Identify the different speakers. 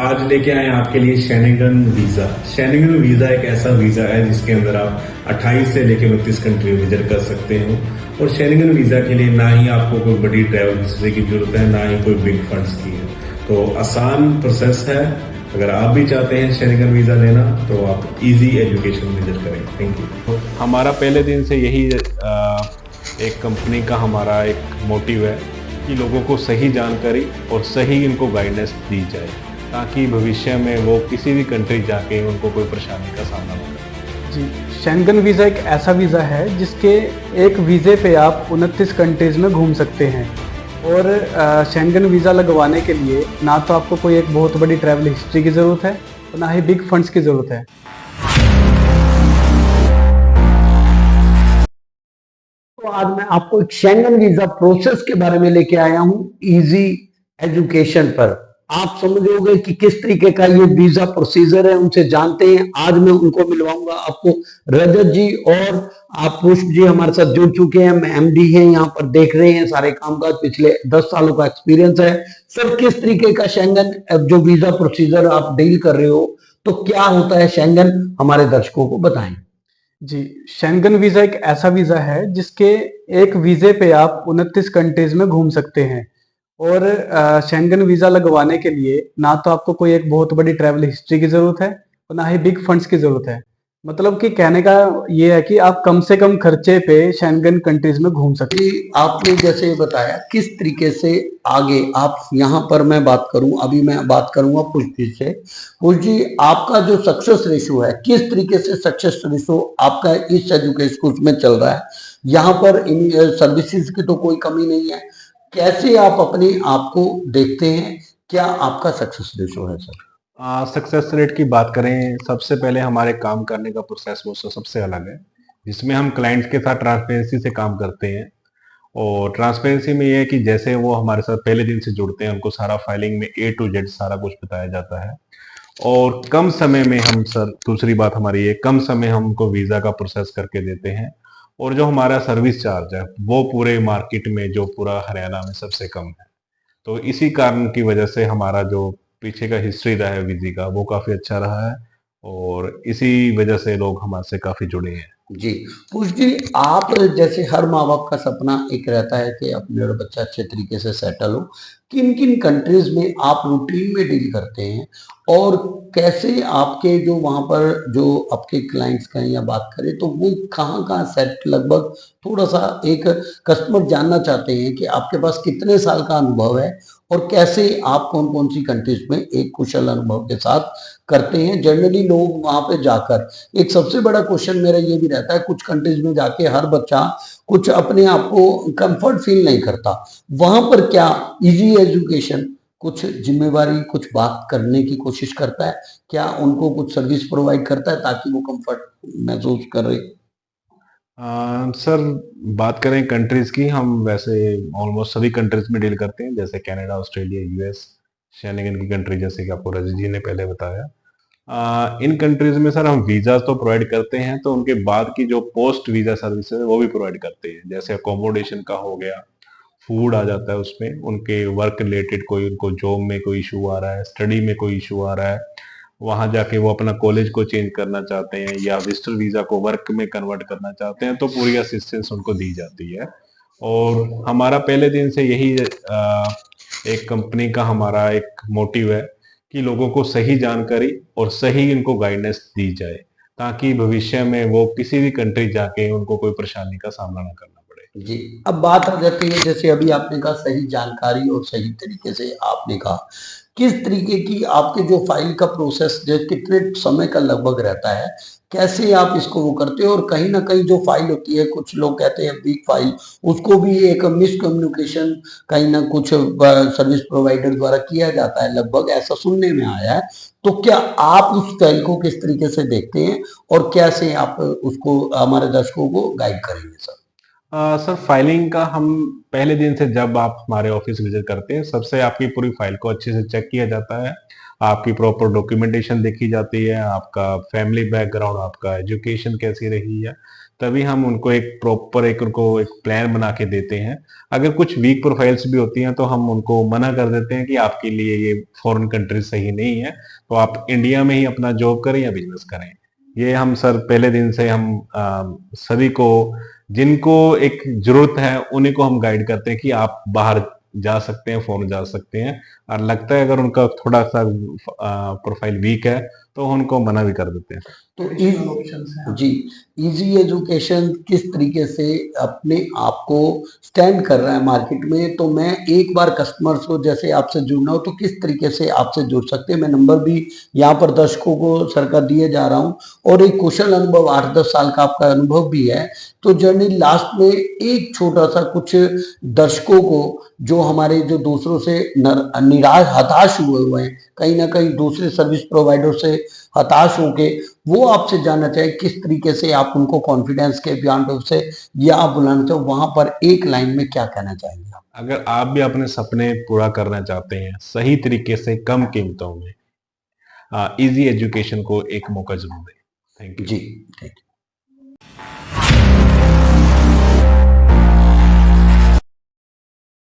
Speaker 1: आज लेके आए हैं आपके लिए शेनेगन वीजा। शेनेगन वीजा एक ऐसा वीजा है जिसके अंदर आप 28 से लेके 29 कंट्री विजिट कर सकते हो। और शेनेगन वीजा के लिए ना ही आपको कोई बड़ी ट्रैवल हिस्ट्री की जरूरत है, ना ही कोई बिग फंड्स की है। तो आसान प्रोसेस है। अगर आप भी चाहते हैं शेनेगन वीजा लेना तो आप इजी एजुकेशन विजिट करें। Thank you.
Speaker 2: हमारा पहले दिन से यही एक कंपनी का हमारा एक मोटिव है कि लोगों को सही जानकारी और सही इनको गाइडेंस दी जाए, ताकि भविष्य में वो किसी भी कंट्री जाके उनको कोई परेशानी का सामना ना करें।
Speaker 3: जी, शेंगन वीज़ा एक ऐसा वीज़ा है जिसके एक वीज़े पे आप 29 कंट्रीज़ में घूम सकते हैं। और शेंगन वीज़ा लगवाने के लिए ना तो आपको कोई एक बहुत बड़ी ट्रैवल हिस्ट्री की ज़रूरत है और ना ही बिग फंड्स की ज़रूरत है।
Speaker 4: तो आज मैं आपको एक शेंगन वीजा प्रोसेस के बारे में लेके आया हूं, इजी एजुकेशन पर। आप समझोगे कि किस तरीके का ये वीजा प्रोसीजर है, उनसे जानते हैं। आज मैं उनको मिलवाऊंगा आपको। रजत जी और आप पुष्प जी हमारे साथ जुड़ चुके हैं, एमडी हैं, यहाँ पर देख रहे हैं सारे कामकाज, पिछले 10 सालों का एक्सपीरियंस है सर। किस तरीके का शेंगन जो वीजा प्रोसीजर आप डील कर रहे हो, तो क्या होता है शेंगन, हमारे दर्शकों को बताएं।
Speaker 3: जी, शेंगन वीज़ा एक ऐसा वीज़ा है जिसके एक वीज़े पे आप 29 कंट्रीज़ में घूम सकते हैं। और शेंगन वीज़ा लगवाने के लिए ना तो आपको कोई एक बहुत बड़ी ट्रैवल हिस्ट्री की ज़रूरत है और ना ही बिग फंड्स की ज़रूरत है। मतलब कि कहने का ये है कि आप कम से कम खर्चे पे शेंगन कंट्रीज़ में घूम सकते हैं।
Speaker 4: कि आपने जैसे बताया किस तरीके से आगे आप यहाँ पर मैं बात करूं, अभी मैं बात करूंगा पुष्प जी से। पुष्प जी, आपका जो सक्सेस रेशो है, किस तरीके से सक्सेस रेशो आपका इस एजुकेशन उसमें चल रहा है। यहाँ पर इन सर्विसेज की तो कोई कमी नहीं है। कैसे आप अपने आप को देखते हैं, क्या आपका सक्सेस रेशो है सर?
Speaker 2: सक्सेस रेट की बात करें, सबसे पहले हमारे काम करने का प्रोसेस वो सबसे अलग है, जिसमें हम क्लाइंट्स के साथ ट्रांसपेरेंसी से काम करते हैं। और ट्रांसपेरेंसी में ये है कि जैसे वो हमारे साथ पहले दिन से जुड़ते हैं, उनको सारा फाइलिंग में A to Z सारा कुछ बताया जाता है। और कम समय में हम सर, दूसरी बात हमारी ये, कम समय हम उनको वीज़ा का प्रोसेस करके देते हैं। और जो हमारा सर्विस चार्ज है वो पूरे मार्केट में, जो पूरा हरियाणा में सबसे कम है। तो इसी कारण की वजह से हमारा जो पीछे का हिस्ट्री रहा है वीजी का, वो काफ़ी अच्छा रहा है। और इसी वजह से लोग हमारे से काफ़ी जुड़े हैं।
Speaker 4: जी, पुष्प जी, आप जैसे हर माँ बाप का सपना एक रहता है कि अपने मेरा बच्चा अच्छे तरीके से सेटल हो। किन किन कंट्रीज में आप रूटीन में डील करते हैं, और कैसे आपके जो वहां पर जो आपके क्लाइंट्स का या बात करें तो वो कहाँ सेट, लगभग थोड़ा सा एक कस्टमर जानना चाहते हैं कि आपके पास कितने साल का अनुभव है और कैसे आप कौन कौन सी कंट्रीज में एक कुशल अनुभव के साथ करते हैं। जनरली लोग वहां पे जाकर, एक सबसे बड़ा क्वेश्चन मेरा ये भी रहता है, कुछ कंट्रीज में जाके हर बच्चा कुछ अपने आप को कंफर्ट फील नहीं करता। वहां पर क्या इजी एजुकेशन कुछ जिम्मेवारी, कुछ बात करने की कोशिश करता है, क्या उनको कुछ सर्विस प्रोवाइड करता है ताकि वो कंफर्ट महसूस करे?
Speaker 2: सर, बात करें कंट्रीज की, हम वैसे ऑलमोस्ट सभी कंट्रीज में डील करते हैं, जैसे कनाडा, ऑस्ट्रेलिया, यूएस, शेनेगन की कंट्री, जैसे कि आपको रजत जी ने पहले बताया। इन कंट्रीज में सर हम वीजा तो प्रोवाइड करते हैं, तो उनके बाद की जो पोस्ट वीजा सर्विस है वो भी प्रोवाइड करते हैं। जैसे अकोमोडेशन का हो गया, फूड आ जाता है उसमें, उनके वर्क रिलेटेड कोई उनको जॉब में कोई इशू आ रहा है, स्टडी में कोई इशू आ रहा है, वहां जाके वो अपना कॉलेज को चेंज करना चाहते हैं या विजिटर वीजा को वर्क में कन्वर्ट करना चाहते हैं, तो पूरी असिस्टेंस उनको दी जाती है। और हमारा पहले दिन से यही एक कंपनी का हमारा एक मोटिव है कि लोगों को सही जानकारी और सही इनको गाइडेंस दी जाए, ताकि भविष्य में वो किसी भी कंट्री जाके उनको कोई परेशानी का सामना ना करना पड़े।
Speaker 4: जी, अब बात आ जाती है, जैसे अभी आपने कहा सही जानकारी और सही तरीके से आपने कहा, किस तरीके की आपके जो फाइल का प्रोसेस जो कितने समय का लगभग रहता है, कैसे आप इसको वो करते हो? और कहीं ना कहीं जो फाइल होती है, कुछ लोग कहते हैं बिग फाइल, उसको भी एक मिसकम्युनिकेशन कहीं ना कुछ सर्विस प्रोवाइडर द्वारा किया जाता है, लगभग ऐसा सुनने में आया है। तो क्या आप उस फाइल को किस तरीके से देखते हैं और कैसे आप उसको हमारे दर्शकों को गाइड करेंगे सर?
Speaker 2: सर फाइलिंग का हम पहले दिन से जब आप हमारे ऑफिस विजिट करते हैं सबसे आपकी पूरी फाइल को अच्छे से चेक किया जाता है। आपकी प्रॉपर डॉक्यूमेंटेशन देखी जाती है, आपका फैमिली बैकग्राउंड, आपका एजुकेशन कैसी रही है, तभी हम उनको एक प्लान बना के देते हैं। अगर कुछ वीक प्रोफाइल्स भी होती हैं तो हम उनको मना कर देते हैं कि आपके लिए ये फॉरेन कंट्री सही नहीं है, तो आप इंडिया में ही अपना जॉब करें या बिजनेस करें। ये हम सर पहले दिन से हम सभी को जिनको एक जरूरत है उन्हीं को हम गाइड करते हैं कि आप बाहर जा सकते हैं, फॉरेन जा सकते हैं। और लगता है अगर उनका थोड़ा सा प्रोफाइल वीक है तो उनको मना भी कर देते हैं।
Speaker 4: तो जी, इजी एजुकेशन किस तरीके से अपने आप को स्टैंड कर रहा है मार्केट में, तो मैं एक बार कस्टमर्स को जैसे आपसे जुड़ना हो तो किस तरीके से आपसे जुड़ सकते हैं, मैं नंबर भी यहाँ पर दर्शकों को सर का दिए जा रहा हूँ। और एक कुशल अनुभव 8-10 साल का आपका अनुभव भी है, तो जर्नी लास्ट में एक छोटा सा कुछ दर्शकों को जो हमारे जो दूसरों से निराश हताश हुए हैं, कहीं ना कहीं दूसरे सर्विस प्रोवाइडर से हताश होके वो आपसे जानना चाहे किस तरीके से आप उनको कॉन्फिडेंस के बयान से या आप बुलाना चाहो, वहां पर एक लाइन में क्या कहना चाहेंगे आप?
Speaker 2: अगर आप भी अपने सपने पूरा करना चाहते हैं सही तरीके से कम कीमतों में, इजी एजुकेशन को एक मौका जरूर दें। Thank you.
Speaker 4: जी, थैंक यू।